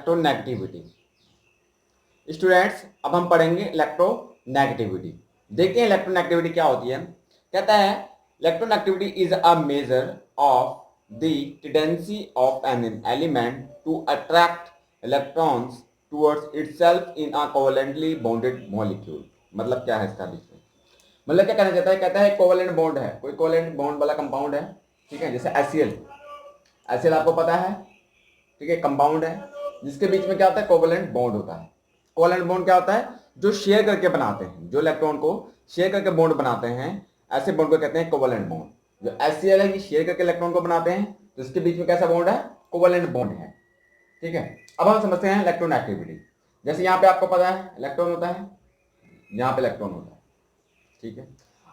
Electronegativity. Students अब हम पढ़ेंगे इलेक्ट्रोनेगेटिविटी। देखते हैं इलेक्ट्रोनेगेटिविटी क्या होती है। कहता है electronegativity is a measure of the tendency of an element to attract electrons towards itself in a covalently bonded molecule. मतलब क्या है इसका डिफरेंस, मतलब क्या कहना चाहता है। कहता है कोवेलेंट बॉन्ड है, कोई कोवेलेंट बॉन्ड वाला कंपाउंड है, ठीक है, जैसे HCl। HCl आपको पता है, ठीक है, कंपाउंड है जिसके बीच में क्या होता है, कोवेलेंट बॉन्ड होता है। कोवेलेंट बॉन्ड क्या होता है, जो शेयर करके बनाते हैं, जो इलेक्ट्रॉन को शेयर करके बॉन्ड बनाते हैं, ऐसे बॉन्ड को कहते हैं कोवेलेंट बॉन्ड। जो HCl है ये शेयर करके इलेक्ट्रॉन को बनाते हैं, तो इसके बीच में कैसा बॉन्ड है, कोवेलेंट बॉन्ड है, ठीक है। अब हम समझते हैं इलेक्ट्रोनेगेटिविटी। जैसे यहाँ पे आपको पता है इलेक्ट्रॉन होता है, यहाँ पे इलेक्ट्रॉन होता है, ठीक है।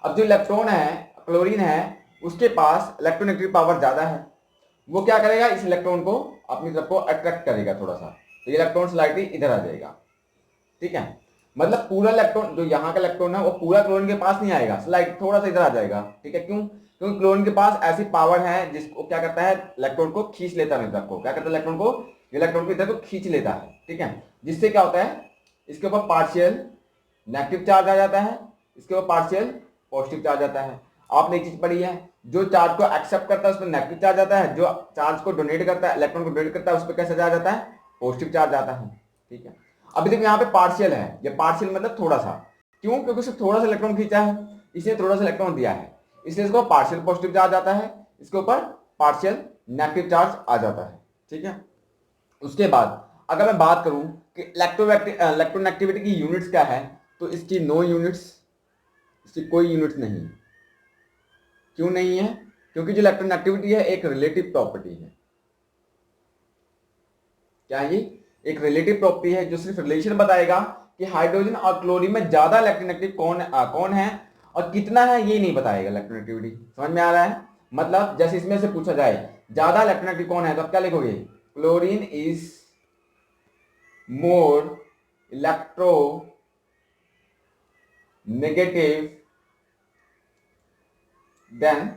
अब जो इलेक्ट्रॉन है, क्लोरीन है, उसके पास इलेक्ट्रोनेगेटिव पावर ज्यादा है। वो क्या करेगा, इस इलेक्ट्रॉन को अपनी तरफ को अट्रैक्ट करेगा थोड़ा सा, तो ये इलेक्ट्रॉन स्लाइडली इधर आ जाएगा, ठीक है। मतलब पूरा इलेक्ट्रॉन, जो यहाँ का इलेक्ट्रॉन है वो पूरा क्लोरीन के पास नहीं आएगा, स्लाइड थोड़ा सा इधर आ जाएगा, ठीक है। क्यों, क्योंकि क्लोरीन के पास ऐसी पावर है जिसको क्या करता है, इलेक्ट्रॉन को खींच लेता है, इधर को क्या करता है, इलेक्ट्रॉन को इधर को खींच लेता है, ठीक है। जिससे क्या होता है, इसके ऊपर पार्शियल नेगेटिव चार्ज आ जाता है, इसके ऊपर पार्शियल पॉजिटिव चार्ज आता है। आपने एक चीज पढ़ी है, जो चार्ज को एक्सेप्ट करता है उस पर नेगेटिव चार्ज आता है, जो चार्ज को डोनेट करता है, इलेक्ट्रॉन को डोनेट करता है, उस पर कैसा चार्ज आता है, पॉजिटिव चार्ज आता है, ठीक है। अभी देखो यहाँ पे पार्शियल है, ये पार्शियल मतलब थोड़ा सा, क्यों, क्योंकि उसने थोड़ा सा इलेक्ट्रॉन खींचा है, इसने थोड़ा सा इलेक्ट्रॉन दिया है, इसलिए इसको पार्शियल पॉजिटिव चार्ज आता है, इसके ऊपर पार्शियल नेगेटिव चार्ज आ जाता है, ठीक है। उसके बाद अगर मैं बात करूं कि इलेक्ट्रोनेगेटिविटी की यूनिट्स क्या है, तो इसकी नो यूनिट्स, इसकी कोई यूनिट्स नहीं है। क्यों नहीं है, क्योंकि जो इलेक्ट्रोनेगेटिविटी है एक रिलेटिव प्रॉपर्टी है। क्या है ये, एक रिलेटिव प्रॉपर्टी है जो सिर्फ रिलेशन बताएगा कि हाइड्रोजन और क्लोरीन में ज्यादा इलेक्ट्रोनेगेटिव कौन है और कितना है, ये नहीं बताएगा इलेक्ट्रोनेगेटिविटी। समझ में आ रहा है, मतलब जैसे इसमें से पूछा जाए ज्यादा इलेक्ट्रोनेगेटिव कौन है, तो आप क्या लिखोगे, chlorine is more electronegative than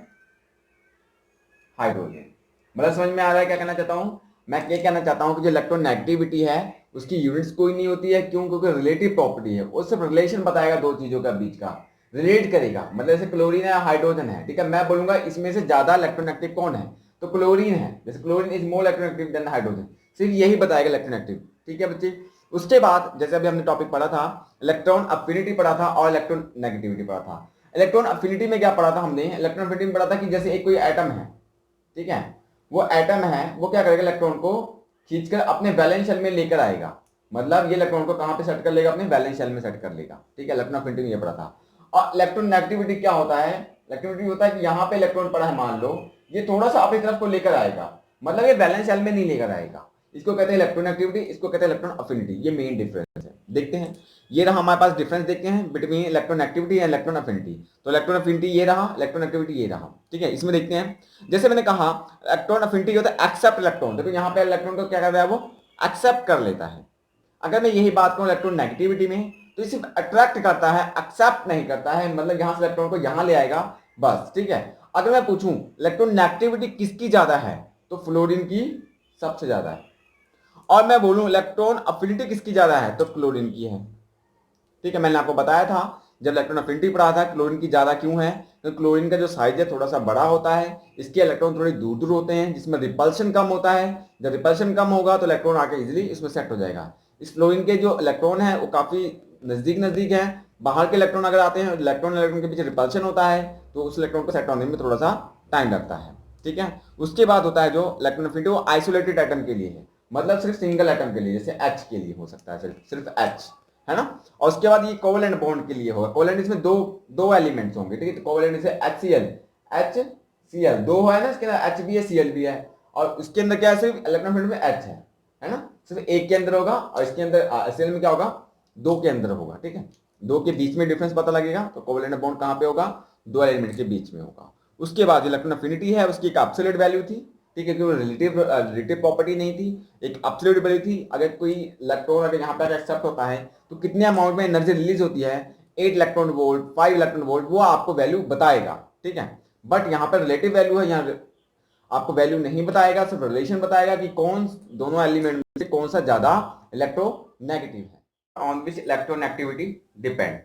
hydrogen. मतलब समझ में आ रहा है क्या कहना चाहता हूं, मैं ये कहना चाहता हूं कि जो इलेक्ट्रोनेगेटिविटी है उसकी यूनिट्स कोई नहीं होती है। क्यों, क्योंकि रिलेटिव प्रॉपर्टी है, वो सिर्फ रिलेशन बताएगा दो चीजों का बीच का, रिलेट करेगा। मतलब जैसे क्लोरीन है, हाइड्रोजन है, ठीक है, मैं बोलूंगा इसमें से ज्यादा इलेक्ट्रोनेगेटिव कौन है, तो क्लोरीन है, जैसे chlorine is more electronegative than hydrogen, सिर्फ यही बताएगा इलेक्ट्रोनेगेटिव, ठीक है बच्चे। उसके बाद जैसे अभी हमने टॉपिक पढ़ा था, इलेक्ट्रॉन अफिनिटी पढ़ा था और इलेक्ट्रॉन नेगेटिविटी पढ़ा था। इलेक्ट्रॉन अफिनिटी में क्या पढ़ा था हमने, इलेक्ट्रॉन अफिनिटी में पढ़ा था कि जैसे एक कोई एटम है, ठीक है, वो एटम है, वो क्या करेगा, इलेक्ट्रॉन को खींचकर अपने वैलेंस शेल में लेकर आएगा। मतलब ये इलेक्ट्रॉन को कहां पे सेट कर लेगा, अपने वैलेंस शेल में सेट कर लेगा, ठीक है। इलेक्ट्रॉन अफिनिटी में ये पढ़ा था। और इलेक्ट्रॉन नेगेटिविटी क्या होता है, इलेक्ट्रोनेगेटिविटी होता है कि यहाँ पे इलेक्ट्रॉन पड़ा है, मान लो ये थोड़ा सा अपनी तरफ को लेकर आएगा, मतलब ये वैलेंस शेल में नहीं लेकर आएगा, इसको कहते हैं इलेक्ट्रोनेगेटिविटी, इसको कहते हैं इलेक्ट्रॉन अफिनिटी। ये मेन डिफरेंस है। देखते हैं, ये रहा हमारे पास डिफरेंस, देखते हैं between electronegativity and electron affinity. तो इलेक्ट्रॉन अफिनिटी ये रहा, इलेक्ट्रोनेगेटिविटी ये रहा, ठीक है। इसमें देखते हैं, जैसे मैंने कहा इलेक्ट्रॉन अफिनिटी होता है एक्सेप्ट इलेक्ट्रॉन। देखो यहाँ पे इलेक्ट्रॉन को क्या कर रहा है, वो एक्सेप्ट कर लेता है। अगर मैं यही बात करूं इलेक्ट्रॉन नेगेटिविटी में, तो ये सिर्फ अट्रैक्ट करता है, एक्सेप्ट नहीं करता है, मतलब यहां से इलेक्ट्रॉन को यहां ले आएगा बस, ठीक है। अगर मैं पूछूं इलेक्ट्रॉन नेगेटिविटी किसकी ज्यादा है, तो फ्लोरीन की सबसे ज्यादा है। और मैं बोलूं इलेक्ट्रॉन अफिनिटी किसकी ज्यादा है, तो क्लोरीन की है, ठीक है। मैंने आपको बताया था जब इलेक्ट्रॉन अफिनिटी पढ़ा था, क्लोरीन की ज्यादा क्यों है, तो क्लोरीन का जो साइज है थोड़ा सा बड़ा होता है, इसके इलेक्ट्रॉन थोड़े दूर दूर होते हैं, जिसमें रिपल्शन कम होता है। जब रिपल्शन कम होगा तो इलेक्ट्रॉन आके इजिली इसमें सेट हो जाएगा। इस फ्लोरीन के जो इलेक्ट्रॉन है वो काफी नजदीक नजदीक है, बाहर के इलेक्ट्रॉन अगर आते हैं, इलेक्ट्रॉन के पीछे रिपल्शन होता है, तो उस इलेक्ट्रॉन को सेट होने में थोड़ा सा टाइम लगता है, ठीक है। उसके बाद होता है जो इलेक्ट्रॉन अफिनिटी, वो आइसोलेटेड एटम के लिए है, मतलब सिर्फ सिंगल एटम के लिए, जैसे एच के लिए हो सकता है, सिर्फ एच, है ना। और उसके बाद ये कोवेलेंट बॉन्ड के लिए होगा। कोवेलेंट इसमें दो एलिमेंट्स होंगे, ठीक है। तो कोवेलेंट जैसे HCl दो है ना, इसके अंदर H भी है, Cl भी है, और उसके अंदर क्या है, सिर्फ इलेक्ट्रॉन फील्ड में H है ना, सिर्फ एक के अंदर होगा, और इसके अंदर HCl में क्या होगा, दो के अंदर होगा, ठीक है। दो के बीच में डिफरेंस पता लगेगा, तो कोवेलेंट बॉन्ड कहां पे होगा, दो एलिमेंट के बीच में होगा। उसके बाद इलेक्ट्रॉन अफिनिटी है, उसकी एक एब्सोल्यूट वैल्यू थी, ठीक है, क्योंकि रिलेटिव प्रॉपर्टी नहीं थी, एक एब्सोल्यूट वैल्यू थी। अगर कोई इलेक्ट्रॉन अगर यहाँ पे एक्सेप्ट होता है तो कितने अमाउंट में एनर्जी रिलीज होती है, 8 इलेक्ट्रॉन वोल्ट, 5 इलेक्ट्रॉन वोल्ट, वो आपको वैल्यू बताएगा, ठीक है। बट यहाँ पर रिलेटिव वैल्यू है, यहाँ आपको वैल्यू नहीं बताएगा, सिर्फ रिलेशन बताएगा कि कौन दोनों एलिमेंट में से कौन सा ज्यादा इलेक्ट्रोनेगेटिव है। ऑन विच इलेक्ट्रोनेगेटिविटी डिपेंड,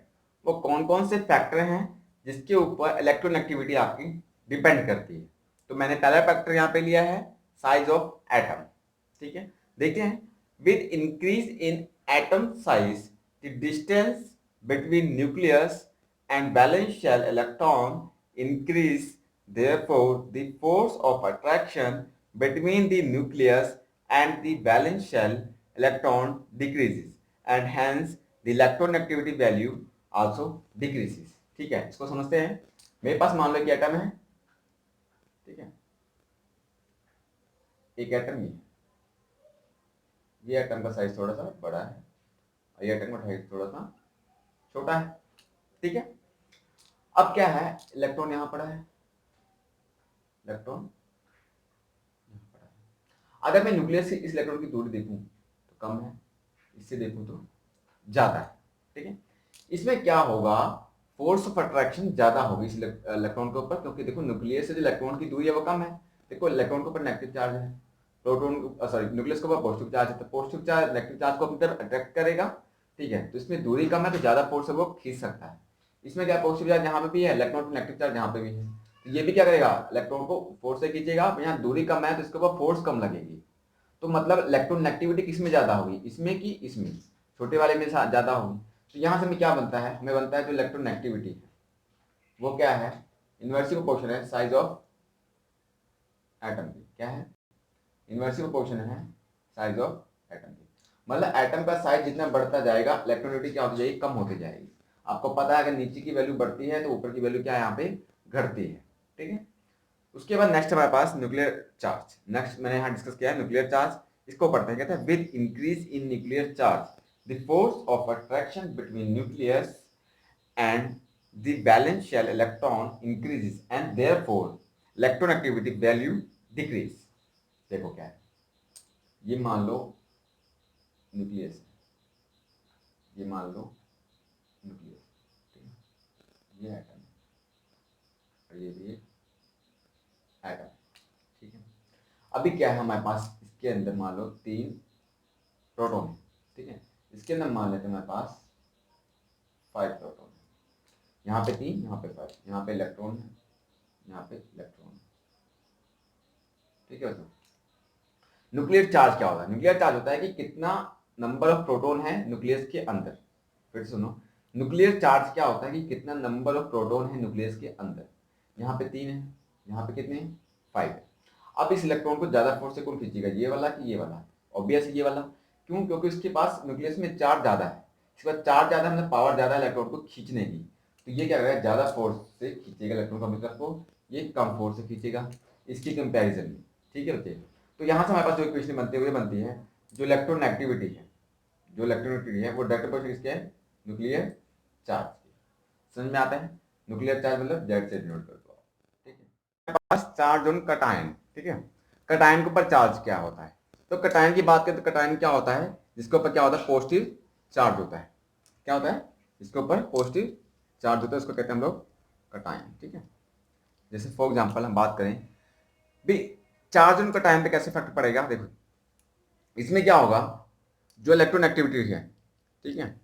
वो कौन कौन से फैक्टर हैं जिसके ऊपर इलेक्ट्रोनेगेटिविटी आपकी डिपेंड करती है। तो मैंने पहला फैक्टर यहाँ पे लिया है साइज ऑफ एटम, ठीक है। देखते हैं, with increase in atom size the distance between nucleus and valence shell electron increase, therefore the force of attraction between the nucleus and the valence shell electron decreases and hence the electronegativity value also decreases। ठीक है, इसको समझते हैं। मेरे पास मान लो एक atom है, ठीक है, एक एटम ये एटम का साइज थोड़ा सा बड़ा है, ये एटम का साइज थोड़ा सा छोटा है, ठीक है। अब क्या है, इलेक्ट्रॉन यहां पड़ा है, इलेक्ट्रॉन यहां पड़ा है। अगर मैं न्यूक्लियस से इस इलेक्ट्रॉन की दूरी देखूं तो कम है, इससे देखूं तो ज्यादा है, ठीक है। इसमें क्या होगा, फोर्स ऑफ अट्रैक्शन ज्यादा होगी इस इलेक्ट्रॉन के ऊपर, क्योंकि देखो न्यूक्लियस से जो इलेक्ट्रॉन की दूरी है वो कम है। देखो इलेक्ट्रॉन के ऊपर नेगेटिव चार्ज है, प्रोटॉन सॉरी न्यूक्लियस के ऊपर पॉजिटिव चार्ज है, तो पॉजिटिव चार्ज नेगेटिव चार्ज को अपनी तरफ अट्रैक्ट करेगा, ठीक है। तो इसमें दूरी कम है तो ज्यादा फोर्स है वो खींच सकता है। इसमें क्या पॉजिटिव चार्ज यहाँ पे भी है, इलेक्ट्रॉन नेगेटिव चार्ज यहाँ पे भी है, तो ये भी क्या करेगा, इलेक्ट्रॉन को फोर्स से खींचेगा। यहाँ दूरी कम है तो इसके ऊपर फोर्स कम लगेगी, तो मतलब इलेक्ट्रोनेगेटिविटी किस में ज्यादा होगी, इसमें कि इसमें, छोटे वाले में ज्यादा होगी। तो यहाँ से हमें क्या बनता है, हमें बनता है जो इलेक्ट्रोनेगेटिविटी है वो क्या है, इनवर्सली प्रोपोर्शनल है साइज ऑफ एटम की। क्या है, इनवर्सली प्रोपोर्शनल है साइज ऑफ एटम की। मतलब एटम का साइज जितना बढ़ता जाएगा इलेक्ट्रोनेगेटिविटी क्या होती जाएगी, कम होती जाएगी। आपको पता है अगर नीचे की वैल्यू बढ़ती है तो ऊपर की वैल्यू क्या है यहाँ पे घटती है, ठीक है। उसके बाद नेक्स्ट हमारे पास न्यूक्लियर चार्ज, नेक्स्ट मैंने यहाँ डिस्कस किया है न्यूक्लियर चार्ज। इसको पढ़ते हैं, कहते हैं with increase in nuclear charge the force of attraction between nucleus and the valence shell electron increases and therefore electronegativity value decrease. देखो क्या है, ये मान लो न्यूक्लियस है, ये मान लो न्यूक्लियस, ठीक है, ये एटम है और ये भी एटम, ठीक है। अभी क्या है हमारे पास, इसके अंदर मान लो 3 प्रोटॉन है, ठीक है। इसके अंदर मान लेते हैं हमारे पास 5 प्रोटॉन है, यहाँ पे 3, यहाँ पे 5, यहाँ पे इलेक्ट्रॉन है, यहाँ पे इलेक्ट्रॉन है, ठीक है। तो न्यूक्लियर चार्ज क्या होता है, न्यूक्लियर चार्ज होता है कि कितना नंबर ऑफ प्रोटॉन है न्यूक्लियस के अंदर। फिर सुनो, न्यूक्लियर चार्ज क्या होता है कि कितना नंबर ऑफ प्रोटॉन है न्यूक्लियस के अंदर। यहाँ पे 3 है, यहाँ पे कितने हैं, 5 है। अब इस इलेक्ट्रॉन को ज्यादा फोर्स से कौन खींचेगा, ये वाला कि ये वाला, ऑब्वियस ये वाला। क्यों, क्योंकि इसके पास न्यूक्लियस में चार्ज ज्यादा है, इसके बाद चार्ज ज्यादा है मतलब पावर ज्यादा है इलेक्ट्रॉन को खींचने की, तो ये क्या करेगा, ज्यादा फोर्स से खींचेगा इलेक्ट्रॉन को अपनी तरफ को, ये कम फोर्स से खींचेगा इसकी कंपेरिजन में, ठीक है बच्चे। तो यहाँ से हमारे पास जो इक्वेशन बनती है जो इलेक्ट्रोनेगेटिविटी है, जो इलेक्ट्रोनेगेटिविटी है वो डायरेक्ट प्रोपोर्शनल किसके है, न्यूक्लियर चार्ज की। समझ में आता है, न्यूक्लियर चार्ज मतलब जेड से डिनोट कर दो, ठीक है। पास चार्ज ऑन कटायन, ठीक है। कटायन के ऊपर चार्ज क्या होता है, तो कटायन की बात करें तो कटायन क्या होता है, जिसके ऊपर क्या होता है, पॉजिटिव चार्ज होता है। क्या होता है, जिसके ऊपर पॉजिटिव चार्ज होता है उसको कहते हैं हम लोग कटायन, ठीक है। जैसे फॉर एग्जांपल हम बात करें भी चार्ज ऑन कटायन पे कैसे इफेक्ट पड़ेगा, देखो इसमें क्या होगा, जो इलेक्ट्रोनेगेटिविटी है, ठीक है,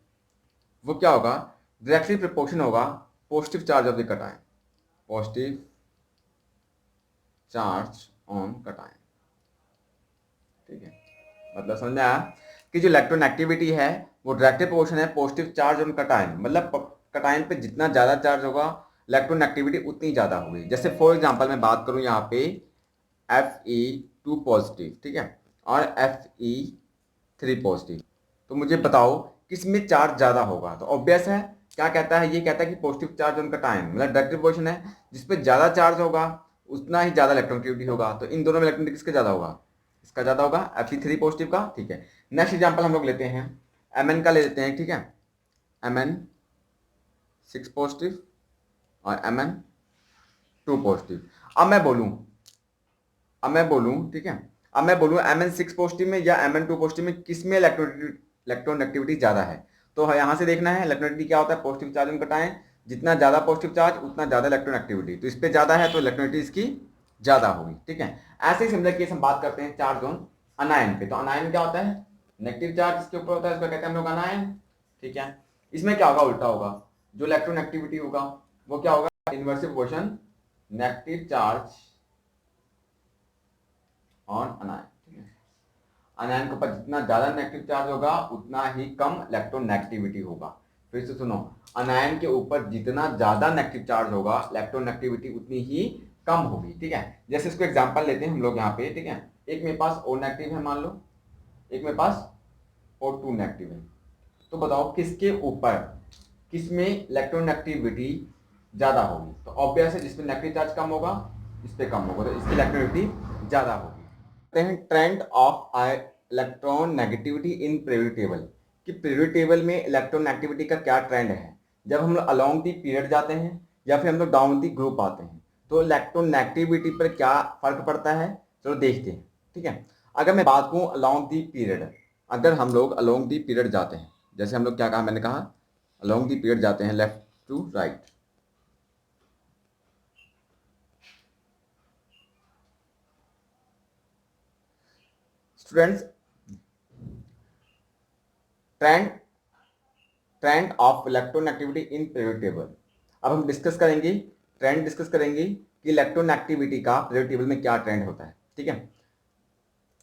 वो क्या होगा, डायरेक्टली प्रोपोर्शन होगा positive charge of the cation, positive charge on cation, ठीक है। मतलब समझ में आया कि जो इलेक्ट्रोनेगेटिविटी है वो डायरेक्टली प्रोपोर्शन है पॉजिटिव चार्ज ऑन कटायन, मतलब कटायन पे जितना ज्यादा चार्ज होगा इलेक्ट्रोनेगेटिविटी उतनी ज्यादा होगी। जैसे फॉर एग्जांपल मैं बात करूं यहाँ पे Fe2 पॉजिटिव, ठीक है, और Fe3 पॉजिटिव, तो मुझे बताओ किसमें चार्ज ज्यादा होगा। तो ऑब्वियस है, क्या कहता है, ये कहता है कि पॉजिटिव चार्ज ऑन कटायन मतलब डायरेक्ट प्रोपोर्शन है, जिसपे ज्यादा चार्ज होगा उतना ही ज्यादा इलेक्ट्रोनेगेटिविटी होगा। तो इन दोनों में इलेक्ट्रोनेगेटिविटी किसका ज्यादा होगा, इसका ज्यादा होगा, Fe3 पॉजिटिव का, ठीक है। नेक्स्ट एग्जांपल हम लोग लेते हैं Mn का ले लेते हैं, ठीक है, Mn6 पॉजिटिव और Mn2 पॉजिटिव। अब मैं बोलूं, ठीक है, अब मैं बोलूं Mn6 पॉजिटिव में या Mn2 पॉजिटिव में किसमें इलेक्ट्रोनेगेटिविटी ज्यादा है। तो यहाँ से देखना है इलेक्ट्रोनेगेटिविटी क्या होता है, पॉजिटिव चार्ज ऑन कटायन, जितना ज्यादा पॉजिटिव चार्ज उतना ज्यादा इलेक्ट्रोनेगेटिविटी, तो इस पे ज्यादा है तो इलेक्ट्रोनेगेटिविटी इसकी ज्यादा होगी, ठीक है। ऐसे ही सिमिलर केस हम बात करते हैं चार्ज ऑन अनायन पे। तो अनायन क्या होता है? नेगेटिव चार्ज इसके ऊपर होता है, इसको कहते हैं हम लोग अनायन। ठीक है, इसमें क्या होगा? उल्टा होगा, जो इलेक्ट्रोनेगेटिविटी होगा वो क्या होगा? Inverse proportion negative charge on अनायन। ठीक है, अनायन के ऊपर जितना ज्यादा नेगेटिव चार्ज होगा उतना ही कम इलेक्ट्रोनेगेटिविटी होगा। फिर से सुनो, अनायन के ऊपर जितना ज्यादा नेगेटिव चार्ज होगा इलेक्ट्रोनेगेटिविटी उतनी ही कम होगी। ठीक है, जैसे इसको एग्जांपल लेते हैं हम लोग यहाँ पे। ठीक है, एक मेरे पास O नेगेटिव है मान लो, एक मेरे पास O2 नेगेटिव है। तो बताओ किसके ऊपर, किसमें इलेक्ट्रोनेगेटिविटी ज्यादा होगी? तो ऑब्वियस है जिसमें नेगेटिव चार्ज कम होगा इस पे कम होगा, तो इसकी इलेक्ट्रोनेगेटिविटी ज्यादा होगी। Trend of electron negativity in periodic table, कि पीरियोडिक टेबल में इलेक्ट्रॉन नेगेटिविटी का क्या ट्रेंड है जब हम लोग अलोंग दी पीरियड जाते हैं या फिर हम लोग डाउन दी ग्रुप आते हैं, तो इलेक्ट्रॉन नेगेटिविटी पर क्या फर्क पड़ता है? चलो देखते हैं। ठीक है, अगर मैं बात करूं अलोंग दी पीरियड, अगर हम लोग अलोंग दी पीरियड जाते हैं, जैसे हम लोग क्या कहा, मैंने कहा अलोंग दी पीरियड जाते हैं left to right. Students, trend of electronegativity in periodic table. अब हम डिस्कस करेंगे, ट्रेंड डिस्कस करेंगे कि इलेक्ट्रोनेगेटिविटी का पीरियोडिक टेबल में क्या ट्रेंड होता है। ठीक है,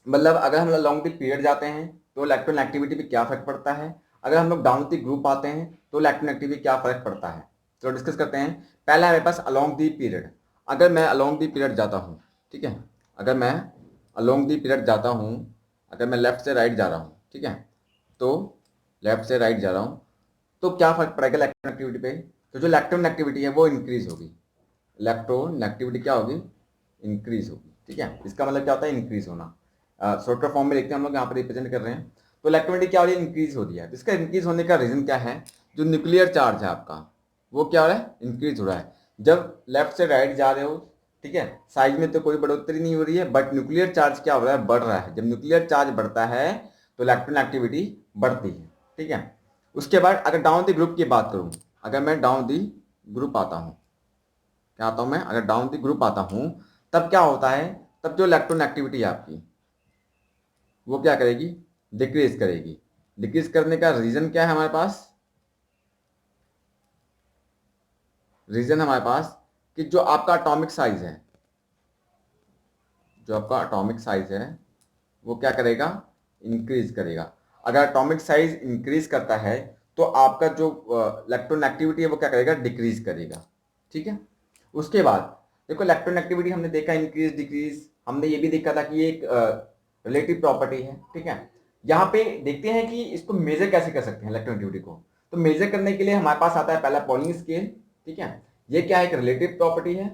मतलब अगर हम लोग लॉन्ग दी पीरियड जाते हैं तो इलेक्ट्रोनेगेटिविटी पे क्या फर्क पड़ता है, अगर हम लोग डाउन दी ग्रुप आते हैं तो इलेक्ट्रोनेगेटिविटी क्या फर्क पड़ता है। तो डिस्कस करते हैं। पहला मेरे पास अलोंग दी पीरियड, अगर मैं अलोंग दी पीरियड जाता हूँ, ठीक है, अगर मैं अलोंग दी पीरियड जाता हूँ, अगर मैं लेफ्ट से राइट जा रहा हूँ, ठीक है, तो लेफ्ट से राइट जा रहा हूँ तो क्या फर्क पड़ेगा इलेक्ट्रोनेगेटिविटी पे? तो जो इलेक्ट्रोनेगेटिविटी है वो इंक्रीज होगी, इलेक्ट्रोनेगेटिविटी क्या होगी? इंक्रीज होगी। ठीक है, इसका मतलब क्या होता है? इंक्रीज होना। शॉर्टर फॉर्म में लिखते हैं हम लोग, यहाँ पर रिप्रेजेंट कर रहे हैं। तो इलेक्ट्रोनेगेटिविटी क्या हो रही है? इंक्रीज हो रही है। तो इसका इंक्रीज होने का रीजन क्या है? जो न्यूक्लियर चार्ज है आपका वो क्या हो रहा है? इंक्रीज हो रहा है। जब लेफ्ट से राइट जा रहे हो, ठीक है, साइज में तो कोई बढ़ोतरी नहीं हो रही है, बट न्यूक्लियर चार्ज क्या हो रहा है? बढ़ रहा है। जब न्यूक्लियर चार्ज बढ़ता है तो इलेक्ट्रोनेगेटिविटी बढ़ती है। ठीक है, उसके बाद अगर डाउन द ग्रुप की बात करूं, अगर मैं डाउन द ग्रुप आता हूं, क्या आता हूं मैं? अगर डाउन द ग्रुप आता हूं तब क्या होता है? तब जो इलेक्ट्रोनेगेटिविटी है आपकी वो क्या करेगी? डिक्रीज करेगी। डिक्रीज करने का रीजन क्या है हमारे पास? रीजन हमारे पास कि जो आपका एटॉमिक साइज है, जो आपका एटॉमिक साइज है वो क्या करेगा? इंक्रीज करेगा। अगर एटॉमिक साइज इंक्रीज करता है तो आपका जो इलेक्ट्रोनेगेटिविटी है वो क्या करेगा? डिक्रीज करेगा। ठीक है, उसके बाद देखो इलेक्ट्रोनेगेटिविटी हमने देखा इंक्रीज डिक्रीज, हमने ये भी देखा था कि ये एक रिलेटिव प्रॉपर्टी है। ठीक है, यहाँ पे देखते हैं कि इसको मेजर कैसे कर सकते हैं इलेक्ट्रोनेगेटिविटी को। तो मेजर करने के लिए हमारे पास आता है पहला पॉलिंग स्केल। ठीक है, ये क्या है? एक रिलेटिव प्रॉपर्टी है,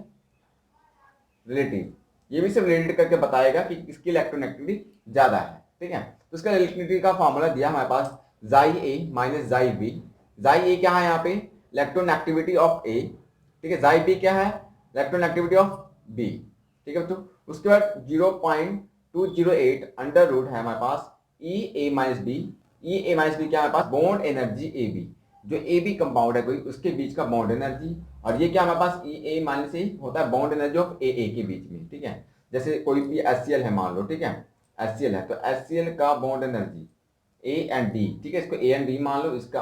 रिलेटिव। ये भी सिर्फ रिलेटेड करके बताएगा कि किसकी इलेक्ट्रोनेगेटिविटी ज्यादा है। ठीक है, तो इसका इलेक्ट्रोनेगेटिविटी का फॉर्मूला दिया हमारे पास, जाई ए माइनस जाई बी। जाई ए क्या है यहाँ पे? Electronegativity of A. ठीक है, जाई बी क्या है? Electronegativity of B. ठीक है, तो उसके बाद 0.208 अंडर रूट है हमारे पास ई ए माइनस बी। ई ए माइनस बी क्या है हमारे पास? बॉन्ड एनर्जी ए बी, जो ए बी कंपाउंड है कोई उसके बीच का बॉन्ड एनर्जी। और ये क्या हमारे पास? ई ए माइनस ए होता है बॉन्ड एनर्जी ऑफ ए के बीच में। ठीक है, जैसे कोई भी HCl है मान लो, ठीक है, HCl है तो HCl का bond energy A and D. ठीक है, इसको ए एंड डी मान लो, इसका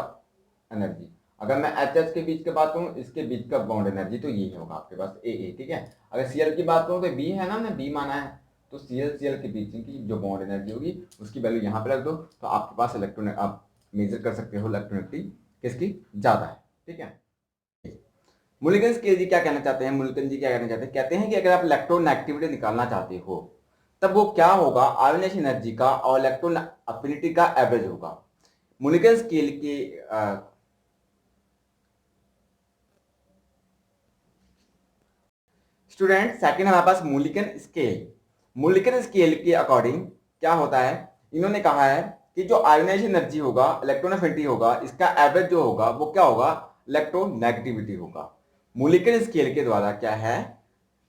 एनर्जी। अगर मैं HH के बीच की बात करूँ, इसके बीच का बॉन्ड एनर्जी तो ये होगा आपके पास ए। ठीक है, अगर Cl की बात करूँ तो बी है ना, हमने बी माना है, तो Cl के बीच की जो बॉन्ड एनर्जी होगी उसकी वैल्यू यहाँ पे रख दो, तो आपके पास इलेक्ट्रॉन आप मेजर कर सकते हो इलेक्ट्रोनेगेटिविटी किसकी ज्यादा है। ठीक है, मुलिगन स्केल जी क्या कहना चाहते हैं? मुलिगन जी क्या कहना चाहते हैं? कहते हैं कि अगर आप इलेक्ट्रोनेगेटिविटी निकालना चाहते हो तब वो क्या होगा? आयोनाइजेशन एनर्जी का और इलेक्ट्रॉन अफिनिटी का एवरेज होगा। मुलिगन स्केल के स्टूडेंट सेकंड हमारे पास मुलिगन स्केल। मुलिगन स्केल के अकॉर्डिंग क्या होता है? इन्होंने कहा है कि जो आयोनाइजेशन एनर्जी होगा, इलेक्ट्रॉन अफिनिटी होगा, इसका एवरेज जो होगा वो क्या होगा? इलेक्ट्रोनेगेटिविटी होगा। मुलिगन स्केल के द्वारा क्या है?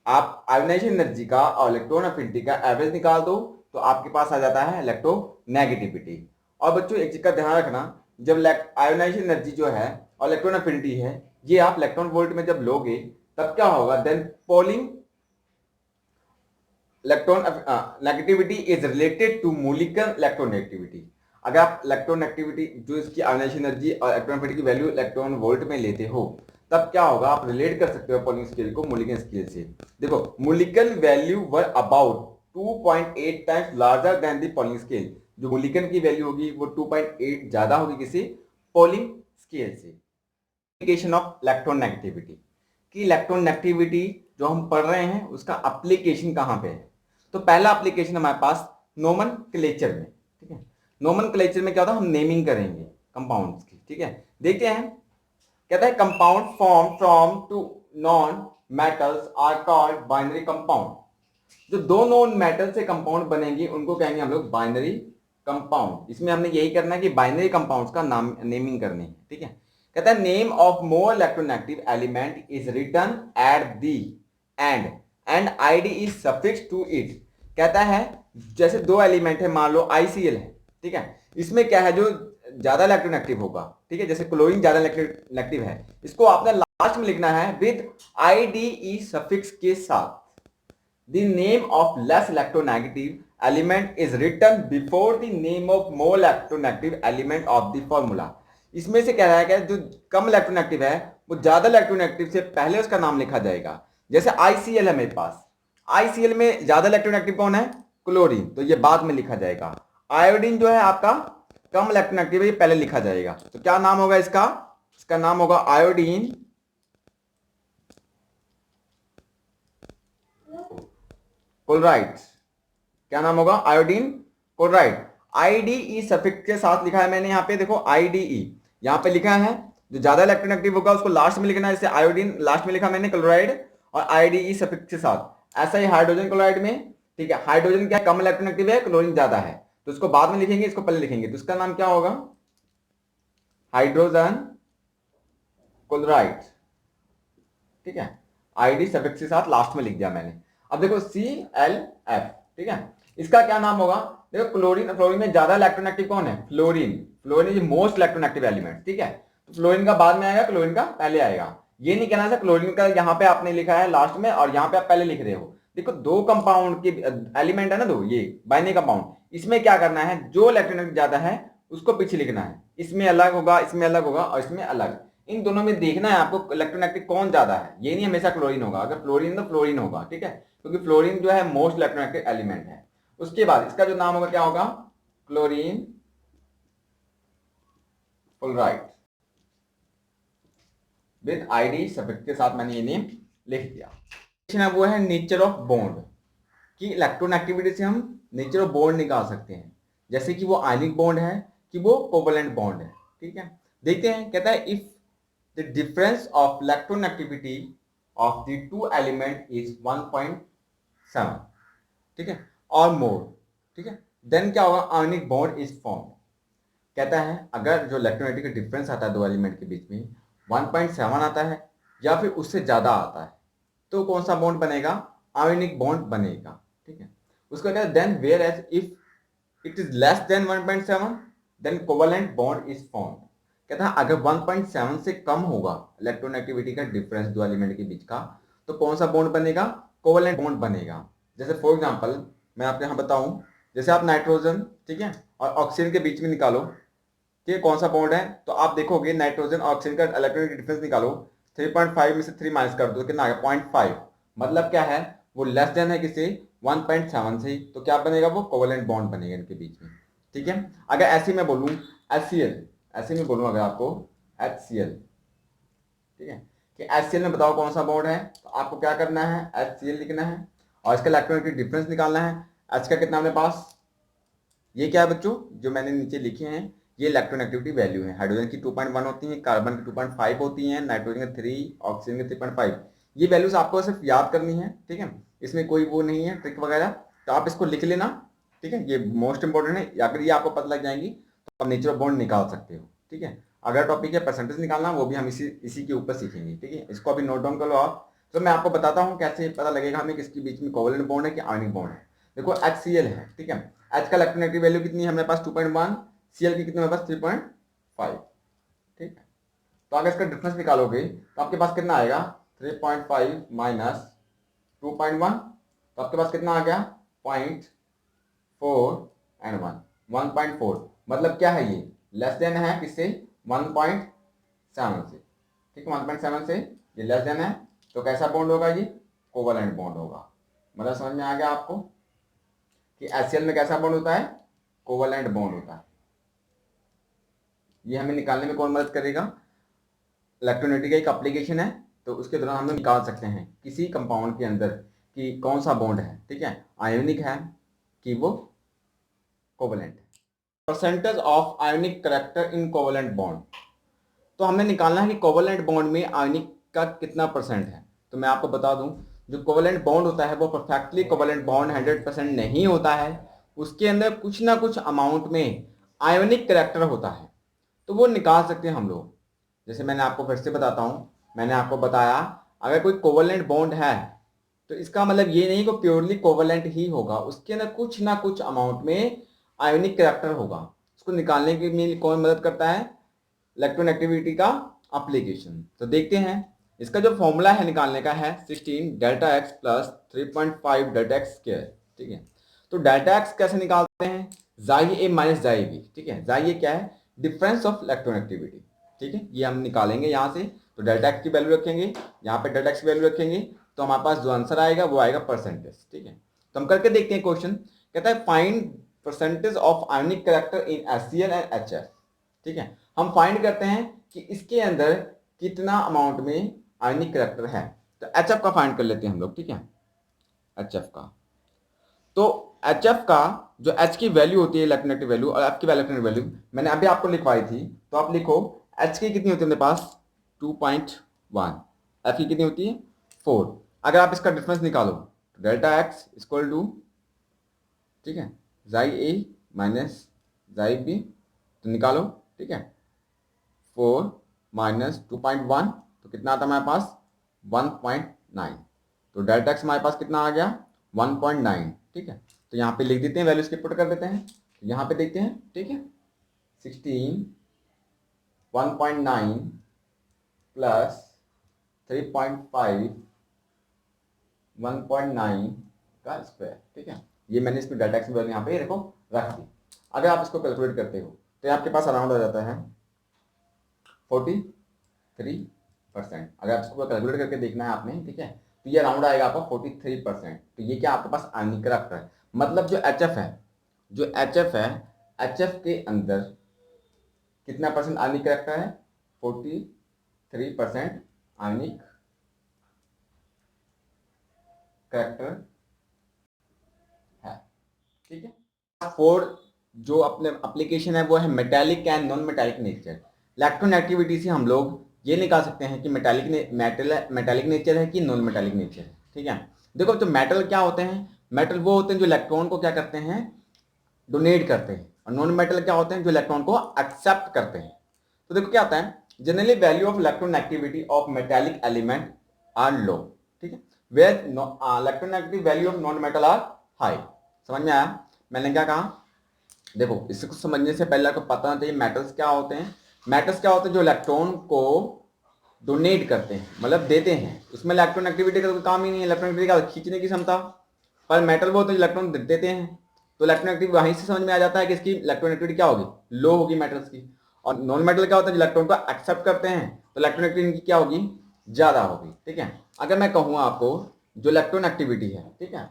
आप आयोनाइजेशन एनर्जी का और इलेक्ट्रॉन अफिनिटी का एवरेज निकाल दो तो आपके पास आ जाता है इलेक्ट्रोनेगेटिविटी। और बच्चों एक चीज का ध्यान रखना, जब आयोनाइजेशन एनर्जी जो है और इलेक्ट्रॉन अफिनिटी है ये आप इलेक्ट्रॉन वोल्ट में जब लोगे तब क्या होगा? Then Pauling electronegativity is related to molecular electronegativity. अगर आप इलेक्ट्रोनेगेटिविटी जो इसकी आयोनाइजेशन एनर्जी और इलेक्ट्रॉन की वैल्यू इलेक्ट्रॉन वोल्ट में लेते हो, तब क्या होगा, आप रिलेट कर सकते हो पॉलिंग स्केल को मॉलिक्यूलर स्केल से। देखो molecular value were about 2.8 times larger than the polling scale. जो मॉलिक्यूलर की वैल्यू होगी वो 2.8 ज्यादा होगी किसी पॉलिंग स्केल से। एप्लीकेशन ऑफ इलेक्ट्रोनेगेटिविटी कि इलेक्ट्रोनेगेटिविटी जो हम पढ़ रहे हैं उसका एप्लीकेशन कहां पे है। तो पहला एप्लीकेशन हमारे पास नोमेनक्लेचर में, ठीक है। नोमेनक्लेचर में क्या होता है, हम नेमिंग करेंगे कंपाउंड्स की, ठीक है। देखते हैं, कहता है compound form from two non metals are called binary compound. जो दो नॉन मेटल से कंपाउंड बनेंगे उनको कहेंगे हम लोग बाइनरी कंपाउंड। इसमें हमने यही करना है कि बाइनरी कंपाउंड्स का नाम नेमिंग करनी है, ठीक है। कहता है name of more electronegative element is written at the end ide is suffix to it. कहता है जैसे दो एलिमेंट है, मान लो आईसीएल है, ठीक है। इसमें क्या है, जो ज्यादा इलेक्ट्रोनेगेटिव होगा, ठीक है, जैसे क्लोरीन ज्यादा इलेक्ट्रोनेगेटिव है, इसको आपने लास्ट में लिखना है विद आईडीई सफिक्स के साथ। The name of less electronegative element is written before the name of more electronegative element of the formula। इसमें से कह रहा है कि जो कम इलेक्ट्रोनेगेटिव है वो ज्यादा इलेक्ट्रोनेगेटिव से पहले उसका नाम लिखा जाएगा। जैसे ICl है मेरे पास, ICl में ज्यादा इलेक्ट्रोनेगेटिव कौन है, क्लोरीन, तो ये बाद में लिखा जाएगा। आयोडीन जो है आपका कम इलेक्ट्रोनेगेटिव है, ये पहले लिखा जाएगा। तो क्या नाम होगा इसका, इसका नाम होगा आयोडीन क्लोराइड। क्या नाम होगा, आयोडीन क्लोराइड। आईडीई सफिक्स के साथ लिखा है मैंने यहाँ पे, देखो आईडीई यहाँ पे लिखा है। जो ज्यादा इलेक्ट्रोनेगेटिव होगा उसको लास्ट में लिखना है, जैसे आयोडीन लास्ट में लिखा मैंने क्लोराइड और आईडीई सफिक्स के साथ। ऐसा ही हाइड्रोजन क्लोराइड में, ठीक है, हाइड्रोजन क्या है, कम इलेक्ट्रोनेगेटिव है, क्लोरीन ज्यादा है, तो इसको बाद में लिखेंगे, इसको पहले लिखेंगे, तो इसका नाम क्या होगा, हाइड्रोजन क्लोराइड, ठीक है। आईडी सफिक्स के साथ लास्ट में लिख दिया मैंने। अब देखो ClF, ठीक है, इसका क्या नाम होगा, देखो क्लोरीन, फ्लोरीन में ज्यादा इलेक्ट्रोनेगेटिव कौन है, fluorine. Fluorine is most electronegative element, ठीक है। तो फ्लोरीन का बाद में आएगा, क्लोरीन का पहले आएगा। ये नहीं कहना था क्लोरीन का यहाँ पे आपने लिखा है लास्ट में और यहाँ पे आप पहले लिख रहे हो। देखो दो कंपाउंड के एलिमेंट है ना, दो ये बाइनरी कंपाउंड, इसमें क्या करना है, जो इलेक्ट्रोनेगेटिव ज्यादा है उसको पीछे लिखना है, इसमें अलग होगा, इसमें अलग होगा और इसमें अलग। इन दोनों में देखना है आपको इलेक्ट्रोनेगेटिव कौन ज्यादा है, ये नहीं हमेशा क्लोरीन होगा, अगर फ्लोरीन तो फ्लोरीन होगा, ठीक है, क्योंकि फ्लोरीन जो है मोस्ट इलेक्ट्रोनेगेटिव एलिमेंट है। उसके बाद इसका जो नाम होगा क्या होगा, chlorine fluoride with ID suffix के साथ मैंने ये नेम लिख दिया। वो है नेचर ऑफ बॉन्ड, कि इलेक्ट्रोनेगेटिविटी से हम नेचर ऑफ बॉन्ड निकाल सकते हैं, जैसे कि वो आयनिक बॉन्ड है कि वो कोवलेंट बॉन्ड है, ठीक है। देखते हैं, कहता है if the difference of electronegativity of the two element is 1.7, ठीक है, और मोर, ठीक है, देन क्या होगा, आयनिक बॉन्ड इज फॉर्म। कहता है अगर जो इलेक्ट्रोनेगेटिव का डिफरेंस आता है दो एलिमेंट के बीच में 1.7 आता है या फिर उससे ज्यादा आता है, तो कौन सा बॉन्ड बनेगा, आयनिक बॉन्ड बनेगा, ठीक है। उसको कहता है then whereas if it is less than 1.7 then covalent bond is form. कहता है अगर 1.7 से कम होगा इलेक्ट्रोनेगेटिविटी का डिफरेंस दो एलिमेंट के बीच का, तो कौन सा बॉन्ड बनेगा, कोवलेंट बॉन्ड बनेगा। जैसे फॉर एग्जांपल मैं आपको यहाँ बताऊं, जैसे आप नाइट्रोजन, ठीक है, और ऑक्सीजन के बीच में निकालो कि कौन सा बॉन्ड है, तो आप देखोगे नाइट्रोजन और ऑक्सीजन का इलेक्ट्रोनेगेटिव डिफरेंस निकालो, 3.5 में से 3 माइनस कर दो, कितना आ गया, 0.5। मतलब क्या है, वो लेस देन है किसी 1.7 से, तो क्या बनेगा, वो कोवलेंट बॉन्ड बनेगा इनके बीच में, ठीक है। अगर ऐसे मैं बोलूं HCl, ऐसे में बोलूं अगर आपको HCl, ठीक है, कि HCl में बताओ कौन सा बॉन्ड है, तो आपको क्या करना है, HCl लिखना है और इसका इलेक्ट्रोनेगेटिव डिफरेंस निकालना है। H का कितना अपने पास, ये क्या है बच्चों, जो मैंने नीचे लिखे हैं ये इलेक्ट्रोनेगेटिविटी वैल्यू है। हाइड्रोजन की 2.1 होती है, कार्बन की 2.5 होती है, नाइट्रोजन के 3, ऑक्सीजन के 3.5। ये वैल्यूज आपको सिर्फ याद करनी है, ठीक है, इसमें कोई वो नहीं है ट्रिक वगैरह, तो आप इसको लिख लेना, ठीक है, ये मोस्ट इंपॉर्टेंट है। अगर ये आपको पता लग जाएंगी तो आप नेचर ऑफ बॉन्ड निकाल सकते हो, ठीक है। अगर टॉपिक है परसेंटेज निकालना, वो भी हम इसी के ऊपर सीखेंगे, ठीक है। इसको अभी नोट डाउन कर लो आप। तो मैं आपको बताता हूँ कैसे पता लगेगा हमें किसके बीच में कोवलेंट बॉन्ड है कि आयनिक बॉन्ड है। देखो HCl है, ठीक है, H का इलेक्ट्रोनेगेटिव वैल्यू कितनी है हमारे पास, 2.1, Cl की कितनी हमारे पास 3.5, ठीक है। तो अगर इसका डिफरेंस निकालोगे तो आपके पास कितना आएगा, 3.5 माइनस 2.1, तो आपके पास कितना आ गया 0.4 एंड 1.4, मतलब क्या है ये लेस देन है किससे 1.7 से, ठीक है 1.7 से ये लेस देन है, तो कैसा बॉन्ड होगा ये कोवलेंट बॉन्ड होगा। मतलब समझ में आ गया आपको कि HCl में कैसा बॉन्ड होता है कोवलेंट बॉन्ड होता है। ये हमें निकालने में कौन मदद करेगा, इलेक्ट्रोनेगेटिव का एक एप्लीकेशन है, तो उसके दौरान हम लोग निकाल सकते हैं किसी कंपाउंड के अंदर कि कौन सा बॉन्ड है, ठीक है आयोनिक है कि वो कोवलेंट है। Percentage of ionic character in covalent bond, तो हमने निकालना है कि कोवलेंट बॉन्ड में आयोनिक का कितना परसेंट है। तो मैं आपको बता दूं जो कोवलेंट बॉन्ड होता है वो परफेक्टली कोवलेंट बॉन्ड 100% नहीं होता है, उसके अंदर कुछ ना कुछ अमाउंट में आयोनिक करेक्टर होता है, तो वो निकाल सकते हैं हम लोग। जैसे मैंने आपको फिर से बताता हूं, मैंने आपको बताया अगर कोई कोवलेंट बॉन्ड है तो इसका मतलब ये नहीं कि प्योरली कोवलेंट ही होगा, उसके अंदर कुछ ना कुछ अमाउंट में आयोनिक करेक्टर होगा। उसको निकालने के लिए कौन मदद करता है, इलेक्ट्रोनेगेटिविटी का एप्लीकेशन। तो देखते हैं इसका जो फॉर्मूला है निकालने का है 16 delta x plus 3.5 delta x square, ठीक है। तो डेल्टा एक्स कैसे निकालते हैं, जाई ए माइनस जाई बी, ठीक है जाई ए क्या है डिफरेंस ऑफ इलेक्ट्रोनेगेटिविटी, ठीक है ये हम निकालेंगे यहाँ से। तो डेल्टा एक्स की वैल्यू रखेंगे, यहाँ पे डेल्टा एक्स की वैल्यू रखेंगे, तो हमारे पास जो आंसर आएगा वो आएगा परसेंटेज, ठीक है। तो हम करके देखते हैं क्वेश्चन, कहता है find percentage of ionic character in HCl and HF, ठीक है। हम फाइंड करते हैं कि इसके अंदर कितना अमाउंट में आयोनिक करेक्टर है, तो HF का फाइंड कर लेते हैं हम लोग, ठीक है HF का। तो HF का जो H की वैल्यू होती है इलेक्ट्रोनेगेटिव वैल्यू और F की इलेक्ट्रोनेगेटिव वैल्यू मैंने अभी आपको लिखवाई थी, तो आप लिखो H की कितनी होती है मेरे पास 2.1, F की कितनी होती है 4। अगर आप इसका डिफरेंस निकालो तो डेल्टा एक्स इक्वल टू, ठीक है जाई ए माइनस जाई बी, तो निकालो, ठीक है 4 माइनस 2.1 तो कितना आता है हमारे पास 1.9, तो डेल्टा एक्स हमारे पास कितना आ गया 1.9, ठीक है। तो यहाँ पे लिख देते हैं वैल्यूज के पुट कर देते हैं, यहाँ पे देखते हैं, ठीक है 16 1.9 प्लस 3.5 1.9 का स्क्वायर, ठीक है ये मैंने इसमें डेल्टा एक्स वैल्यू यहाँ पे देखो रख दी। अगर आप इसको कैलकुलेट करते हो तो आपके पास अराउंड आ जाता है 43%। अगर आप इसको कैलकुलेट करके देखना है आपने, ठीक है तो ये अराउंड आएगा आपका 43%। तो ये क्या आपके पास आयोनिक करेक्टर है, मतलब जो HF है, जो HF है HF के अंदर कितना परसेंट आयोनिक करेक्टर है 43% आयोनिक करेक्टर है, ठीक है। 4 जो अपने एप्लीकेशन है वो है metallic and non metallic nature. Electronegativity से हम लोग ये निकाल सकते हैं कि मेटालिक नेचर है कि नॉन मेटालिक नेचर है, ठीक है। देखो तो मेटल क्या होते हैं, मेटल वो होते हैं जो इलेक्ट्रॉन को क्या करते हैं डोनेट करते हैं, और नॉन मेटल क्या होते हैं जो इलेक्ट्रॉन को एक्सेप्ट करते हैं। तो देखो क्या आता है generally value of electronegativity of metallic element are low, ठीक है where electronegative value of non metal are high. समझ में आया मैंने क्या कहा, देखो इसको समझने से पहले आपको पता होना चाहिए मेटल्स क्या होते हैं। मेटल्स क्या होते हैं जो इलेक्ट्रॉन को डोनेट करते हैं, मतलब देते हैं, उसमें इलेक्ट्रोनेगेटिविटी का कोई काम ही नहीं है, इलेक्ट्रोनेगेटिविटी का खींचने की क्षमता, पर मेटल वो तो इलेक्ट्रॉन देते हैं, तो इलेक्ट्रोनेगेटिव वहीं से समझ में आ जाता है कि इसकी इलेक्ट्रोनेगेटिविटी क्या होगी लो होगी मेटल्स की। और नॉन मेटल क्या होता है जो इलेक्ट्रॉन को एक्सेप्ट करते हैं, तो इलेक्ट्रोनेगेटिविटी इनकी क्या होगी ज्यादा होगी, ठीक है। अगर मैं कहूँ आपको जो इलेक्ट्रोनेगेटिविटी है, ठीक है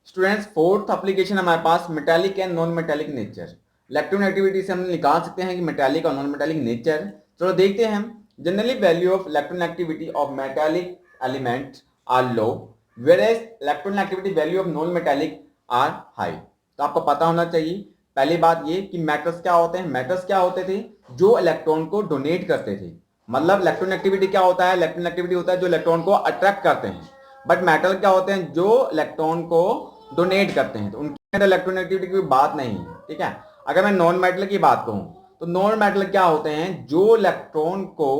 स्टूडेंट्स फोर्थ एप्लीकेशन हमारे पास metallic and non metallic nature. Electronegativity से हम निकाल सकते हैं कि मेटालिक और नॉन मेटालिक नेचर। चलो देखते हैं हम generally value of electronegativity of metallic element are low whereas electronegativity value of non metallic are high. तो आपको पता होना चाहिए पहली बात ये कि मेटल्स क्या होते हैं, मेटल्स क्या होते थे जो इलेक्ट्रॉन को डोनेट करते थे, मतलब इलेक्ट्रोनेगेटिविटी क्या होता है, इलेक्ट्रोनेगेटिविटी होता है जो इलेक्ट्रॉन को अट्रैक्ट करते हैं, बट मेटल क्या होते हैं जो इलेक्ट्रॉन को डोनेट करते हैं, तो उनके अंदर इलेक्ट्रोनेगेटिविटी की बात नहीं है, ठीक है। अगर मैं नॉन मेटल की बात कहूं तो नॉन मेटल क्या होते हैं जो इलेक्ट्रॉन को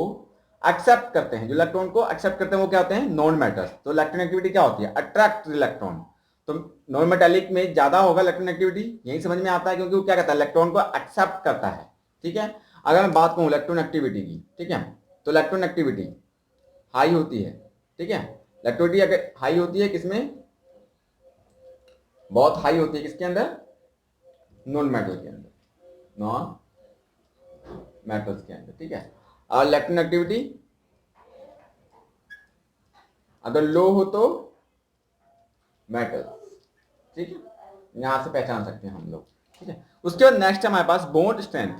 एक्सेप्ट करते हैं, जो इलेक्ट्रॉन को एक्सेप्ट करते हैं वो क्या होते हैं नॉन मेटल्स। तो इलेक्ट्रोनेगेटिविटी क्या होती है अट्रैक्ट इलेक्ट्रॉन, तो नॉन मेटालिक में ज्यादा होगा इलेक्ट्रोनेगेटिविटी, यही समझ में आता है, क्योंकि वो क्या करता है, इलेक्ट्रॉन को एक्सेप्ट करता है। ठीक है, अगर मैं बात करूं इलेक्ट्रोनेगेटिविटी की, ठीक है, तो इलेक्ट्रोनेगेटिविटी हाई होती है। ठीक है, इलेक्ट्रोनिटी अगर हाई होती है किसमें, बहुत हाई होती है किसके अंदर, नॉन मेटल के अंदर, नॉन मेटल्स के अंदर। ठीक है, और इलेक्ट्रोनेगेटिविटी अगर लो हो तो मेटल्स। ठीक है, यहां से पहचान सकते हैं हम लोग। ठीक है, उसके बाद नेक्स्ट है हमारे पास बॉन्ड स्ट्रेंथ।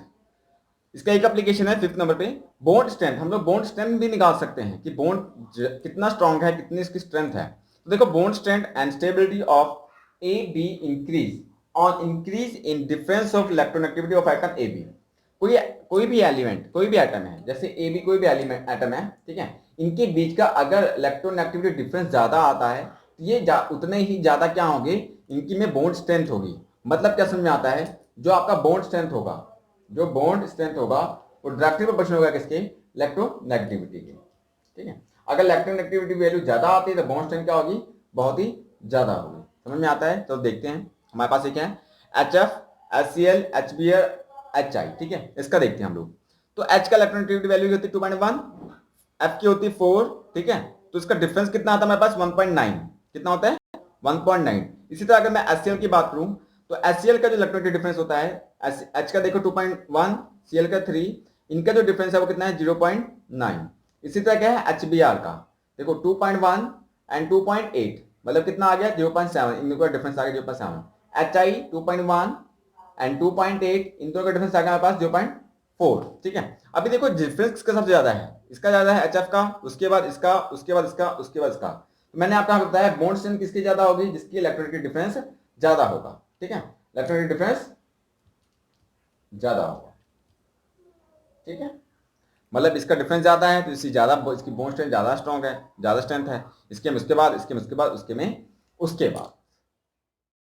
इसका एक एप्लीकेशन है 5th नंबर पे, बॉन्ड स्ट्रेंथ। हम लोग बॉन्ड स्ट्रेंथ भी निकाल सकते हैं कि बॉन्ड कितना स्ट्रांग है, कितनी इसकी स्ट्रेंथ है। तो देखो, bond strength and stability of A B increase on increase in difference of electronegativity of item A B. कोई भी एलिमेंट, कोई भी एटम है, जैसे ए बी कोई भी एलिमेंट एटम है, ठीक है, इनके बीच का अगर इलेक्ट्रोनेगेटिविटी डिफरेंस ज्यादा आता है तो ये उतने ही ज्यादा क्या होंगे, इनकी में बॉन्ड स्ट्रेंथ होगी। मतलब क्या समझ में आता है, जो आपका बॉन्ड स्ट्रेंथ होगा, जो बॉन्ड स्ट्रेंथ होगा वो डायरेक्टली प्रोपोर्शनल होगा किसके, इलेक्ट्रोनेगेटिविटी के। ठीक है, अगर इलेक्ट्रोनेगेटिविटी वैल्यू ज्यादा आती है तो बॉन्ड स्ट्रेंथ क्या होगी, बहुत ही ज्यादा होगी। समझ में आता है, तो देखते हैं हमारे पास एक है HF, HCl, HBr, HI। ठीक है, इसका देखते हैं हम लोग। तो H का इलेक्ट्रोनेगेटिविटी वैल्यू होती है 2.1, F की होती है 4। ठीक है, तो इसका डिफरेंस कितना आता है हमारे पास, 1.9। कितना होता है, 1.9। इसी तरह अगर मैं HCl की बात करूं तो HCl का जो इलेक्ट्रोनेगेटिव डिफरेंस होता है, H का देखो 2.1, Cl का 3, इनका जो डिफरेंस है वो कितना है, 0.9। इसी तरह क्या है HBr का, देखो 2.1 एंड 2.8, मतलब कितना आ गया, 0.7, इन दोनों का डिफरेंस आ गया 0.7। HI 2.1 एंड 2.8, इन दोनों का डिफरेंस आ गया हमारे पास 0.4। ठीक है, अभी देखो डिफरेंस किसका सबसे ज्यादा है, इसका ज्यादा है HF का, उसके बाद इसका, उसके बाद इसका, उसके बाद इसका। तो मैंने आपको बताया बॉन्ड स्ट्रेंथ किसकी ज्यादा होगी, जिसकी इलेक्ट्रोनेगेटिव डिफरेंस ज्यादा होगा। ठीक है, इलेक्ट्रोनेगेटिव डिफरेंस ज्यादा होगा। ठीक है, मतलब इसका डिफरेंस ज्यादा है तो इसकी ज्यादा, इसकी बॉन्ड स्ट्रेंथ ज्यादा स्ट्रॉन्ग है, ज्यादा स्ट्रेंथ है। इसके में उसके बाद, इसके में उसके बाद, उसके में उसके बाद।